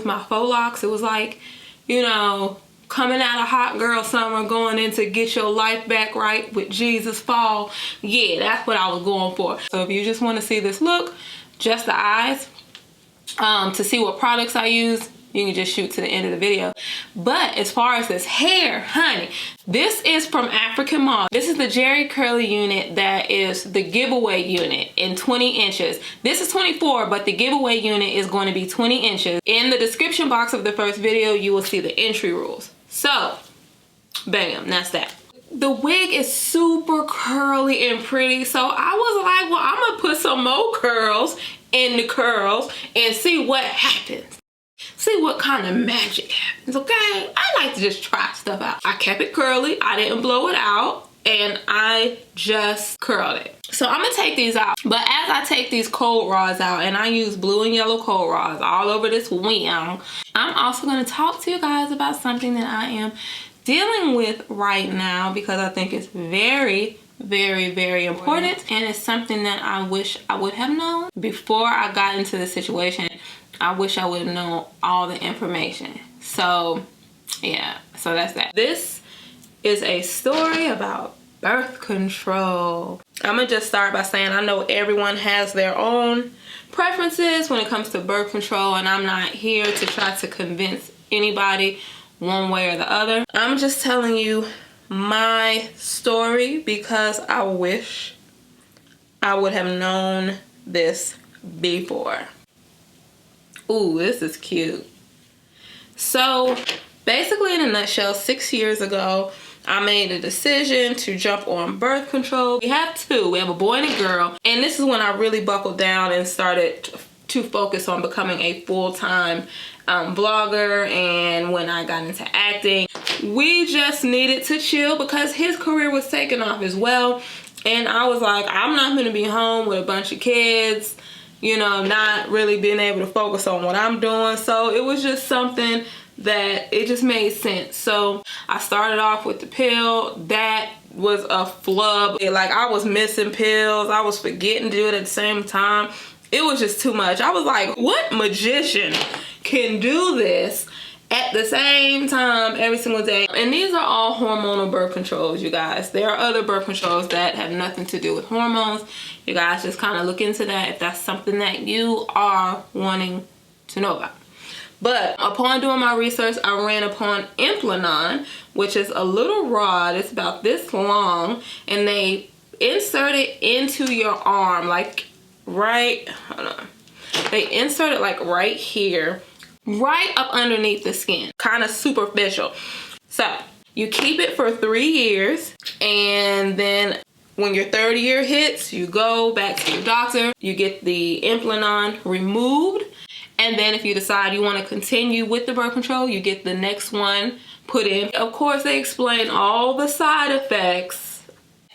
my faux locks. It was like, you know, coming out of hot girl summer, going in to get your life back right with Jesus fall. Yeah, that's what I was going for. So if you just want to see this look, just the eyes, to see what products I use, you can just shoot to the end of the video. But as far as this hair, honey, this is from African Mall. This is the Jerry Curly unit that is the giveaway unit in 20 inches. This is 24, but the giveaway unit is going to be 20 inches. In the description box of the first video, you will see the entry rules. So, bam, that's that. The wig is super curly and pretty, so I was like, well, I'm gonna put some more curls in the curls and see what happens. See what kind of magic happens, okay? I like to just try stuff out. I kept it curly, I didn't blow it out, and I just curled it. So I'm gonna take these out, but as I take these cold rods out, and I use blue and yellow cold rods all over this wing, I'm also gonna talk to you guys about something that I am dealing with right now, because I think it's very, very, very important, and it's something that I wish I would have known before I got into the situation. I wish I would have known all the information. So yeah, so that's that. This is a story about birth control. I'm gonna just start by saying I know everyone has their own preferences when it comes to birth control, and I'm not here to try to convince anybody one way or the other. I'm just telling you my story because I wish I would have known this before. Ooh, this is cute. So basically, in a nutshell, 6 years ago, I made a decision to jump on birth control. We have two. We have a boy and a girl. And this is when I really buckled down and started to focus on becoming a full-time vlogger, and when I got into acting. We just needed to chill because his career was taking off as well. And I was like, I'm not going to be home with a bunch of kids, you know, not really being able to focus on what I'm doing. So it was just something that it just made sense. So I started off with the pill. That was a flub. Like, I was missing pills. I was forgetting to do it at the same time. It was just too much. I was like, what magician can do this at the same time every single day? And these are all hormonal birth controls, you guys. There are other birth controls that have nothing to do with hormones. You guys just kind of look into that if that's something that you are wanting to know about. But upon doing my research, I ran upon Nexplanon, which is a little rod. It's about this long, and they insert it into your arm, like right, hold on. They insert it like right here, right up underneath the skin, kind of superficial. So you keep it for 3 years, and then when your third year hits, you go back to your doctor, you get the Nexplanon removed, and then if you decide you want to continue with the birth control, you get the next one put in. Of course, they explain all the side effects.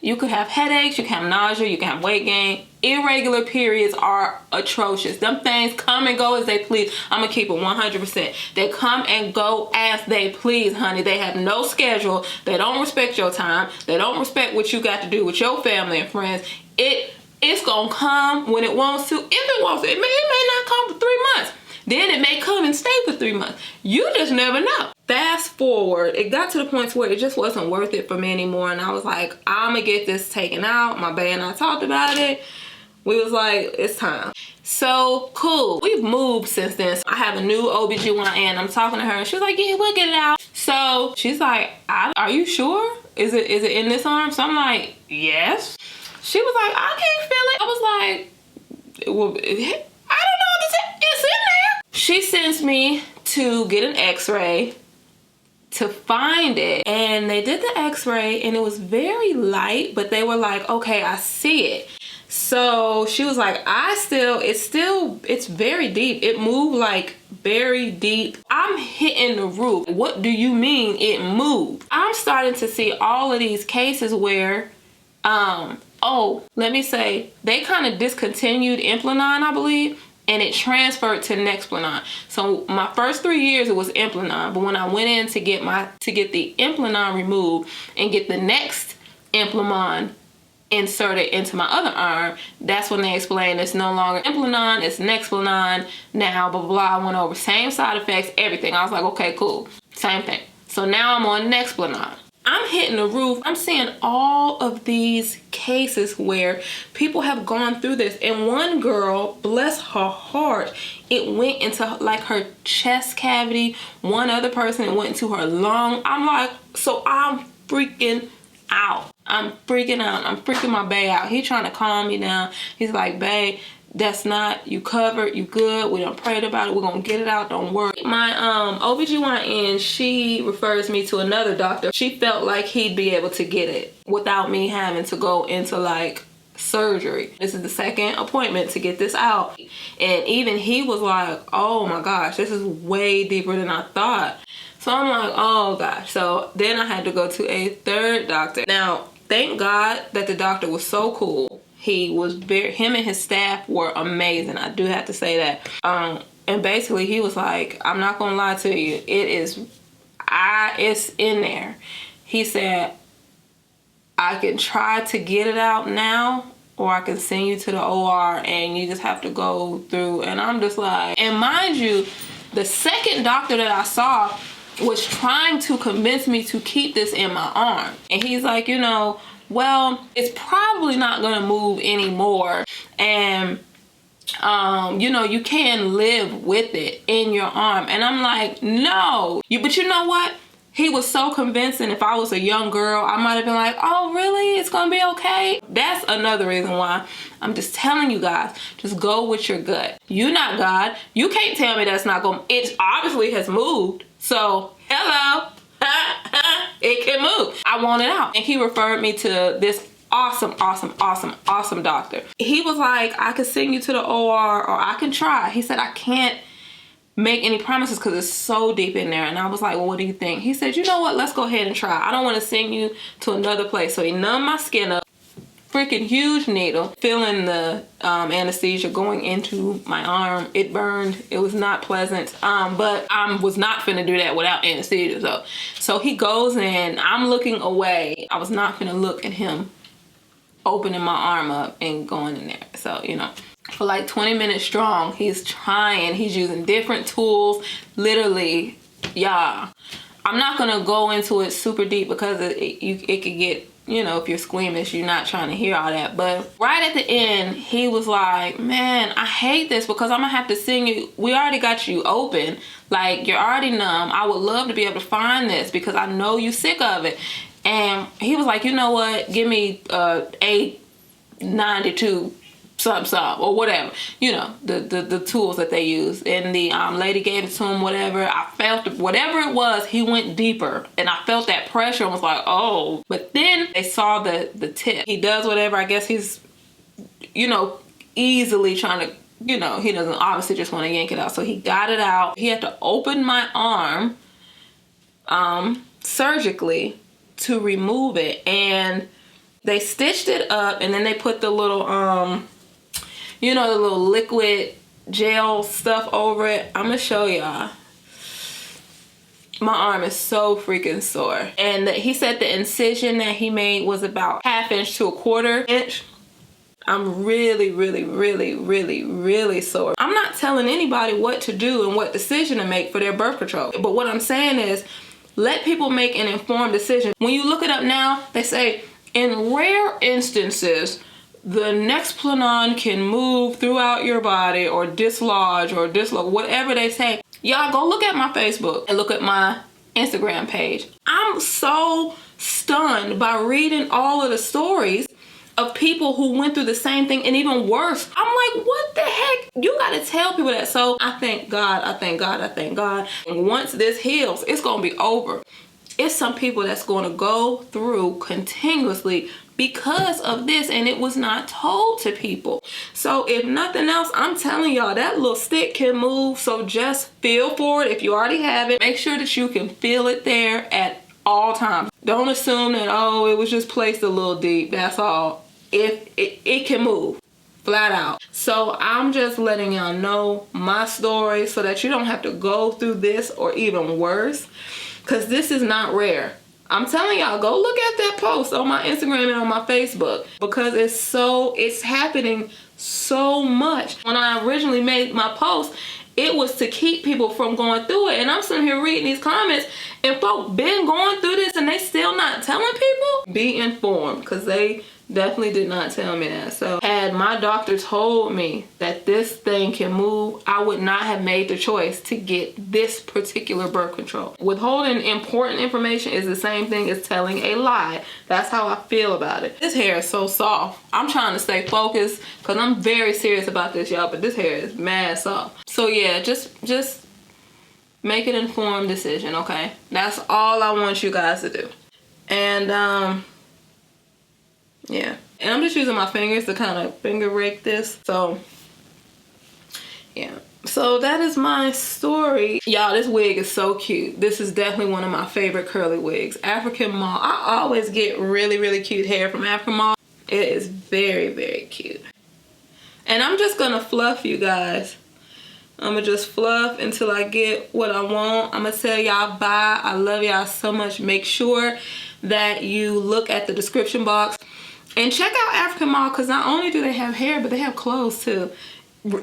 You could have headaches, you can have nausea, you can have weight gain. Irregular periods are atrocious. Them things come and go as they please. I'm gonna keep it 100%. They come and go as they please, honey. They have no schedule. They don't respect your time. They don't respect what you got to do with your family and friends. It's gonna come when it wants to. If it wants to, it may not come for 3 months. Then it may come and stay for 3 months. You just never know. Fast forward, it got to the point where it just wasn't worth it for me anymore. And I was like, I'm gonna get this taken out. My bae and I talked about it. We was like, it's time. So cool. We've moved since then. I have a new OBGYN. I'm talking to her and she's like, yeah, we'll get it out. So she's like, are you sure? Is it in this arm? So I'm like, yes. She was like, I can't feel it. I was like, well, I don't know what to say. It's in there. She sends me to get an x-ray to find it, and they did the x-ray and it was very light, but they were like, okay, I see it. So she was like, it's very deep. It moved like very deep. I'm hitting the roof. What do you mean it moved? I'm starting to see all of these cases where let me say, they kind of discontinued Nexplanon, I believe, and it transferred to Nexplanon. So my first 3 years it was Nexplanon, but when I went in to get the Nexplanon removed and get the next Nexplanon inserted into my other arm, that's when they explained it's no longer Implanon, it's Nexplanon now, blah, blah, blah. I went over same side effects, everything. I was like, okay, cool, same thing. So now I'm on Nexplanon. I'm hitting the roof. I'm seeing all of these cases where people have gone through this. And one girl, bless her heart, it went into like her chest cavity. One other person, it went into her lung. I'm like, so I'm freaking out. I'm freaking out. I'm freaking my bae out. He trying to calm me down. He's like, bae, that's not, you covered, you good, we done prayed about it, we're gonna get it out, don't worry. My OBGYN, she refers me to another doctor. She felt like he'd be able to get it without me having to go into like surgery. This is the second appointment to get this out. And even he was like, oh my gosh, this is way deeper than I thought. So I'm like, oh gosh. So then I had to go to a third doctor. Now, thank God that the doctor was so cool. He was him and his staff were amazing. I do have to say that. And basically he was like, I'm not gonna lie to you. It's in there. He said, I can try to get it out now, or I can send you to the OR and you just have to go through. And I'm just like, and mind you, the second doctor that I saw was trying to convince me to keep this in my arm. And he's like, you know, well, it's probably not gonna move anymore. And, you know, you can live with it in your arm. And I'm like, no. But you know what? He was so convincing. If I was a young girl, I might have been like, oh, really? It's gonna be okay? That's another reason why I'm just telling you guys, just go with your gut. You're not God. You can't tell me that's not gonna, it obviously has moved. So, hello. It can move. I want it out. And he referred me to this awesome doctor. He was like, I could send you to the OR, or I can try. He said, I can't make any promises because it's so deep in there. And I was like, well, what do you think? He said, you know what? Let's go ahead and try. I don't want to send you to another place. So he numbed my skin up. Freaking huge needle, feeling the anesthesia going into my arm. It burned. It was not pleasant, but I was not finna do that without anesthesia. So he goes in, I'm looking away. I was not finna look at him opening my arm up and going in there. So, you know, for like 20 minutes strong, he's trying, he's using different tools, literally, y'all. I'm not gonna go into it super deep because it could get, you know, if you're squeamish, you're not trying to hear all that. But right at the end, he was like, man, I hate this because I'm gonna have to send you, we already got you open, like you're already numb. I would love to be able to find this because I know you're sick of it. And he was like, you know what, give me 892 something or whatever, you know, the tools that they use. And the lady gave it to him, whatever. I felt whatever it was, he went deeper, and I felt that pressure and was like, oh. But then they saw the tip. He does whatever. I guess he's, you know, easily trying to, you know, he doesn't obviously just want to yank it out. So he got it out. He had to open my arm surgically to remove it, and they stitched it up, and then they put the little you know, the little liquid gel stuff over it. I'm gonna show y'all. My arm is so freaking sore. And he said the incision that he made was about 1/2 inch to 1/4 inch. I'm really sore. I'm not telling anybody what to do and what decision to make for their birth control. But what I'm saying is, let people make an informed decision. When you look it up now, they say, in rare instances, the Nexplanon can move throughout your body or dislodge or dislocate, whatever they say. Y'all go look at my Facebook and look at my Instagram page. I'm so stunned by reading all of the stories of people who went through the same thing and even worse. I'm like, what the heck? You gotta tell people that. So I thank God, I thank God, I thank God. And once this heals, it's gonna be over. It's some people that's gonna go through continuously because of this, and it was not told to people. So if nothing else, I'm telling y'all, that little stick can move. So just feel for it. If you already have it, make sure that you can feel it there at all times. Don't assume that, oh, it was just placed a little deep, that's all. If it can move flat out. So I'm just letting y'all know my story so that you don't have to go through this or even worse, because this is not rare. I'm telling y'all, go look at that post on my Instagram and on my Facebook, because it's happening so much. When I originally made my post, it was to keep people from going through it. And I'm sitting here reading these comments, and folk been going through this and they still not telling people. Be informed, because they definitely did not tell me that. So had my doctor told me that this thing can move, I would not have made the choice to get this particular birth control. Withholding important information is the same thing as telling a lie. That's how I feel about it. This hair is so soft. I'm trying to stay focused because I'm very serious about this, y'all, but this hair is mad soft. So yeah, just make an informed decision, okay? That's all I want you guys to do. And yeah, and I'm just using my fingers to kind of finger rake this. So yeah, so that is my story. Y'all, this wig is so cute. This is definitely one of my favorite curly wigs. African Mall. I always get really cute hair from African Mall. It is very cute. And I'm just gonna fluff, you guys. I'm gonna just fluff until I get what I want. I'm gonna tell y'all bye. I love y'all so much. Make sure that you look at the description box and check out African Mall, because not only do they have hair, but they have clothes too.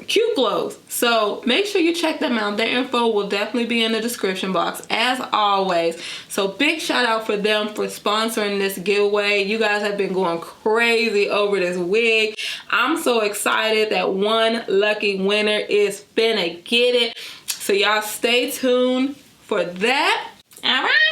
Cute clothes. So make sure you check them out. Their info will definitely be in the description box as always. So big shout out for them for sponsoring this giveaway. You guys have been going crazy over this wig. I'm so excited that one lucky winner is finna get it. So y'all stay tuned for that. All right.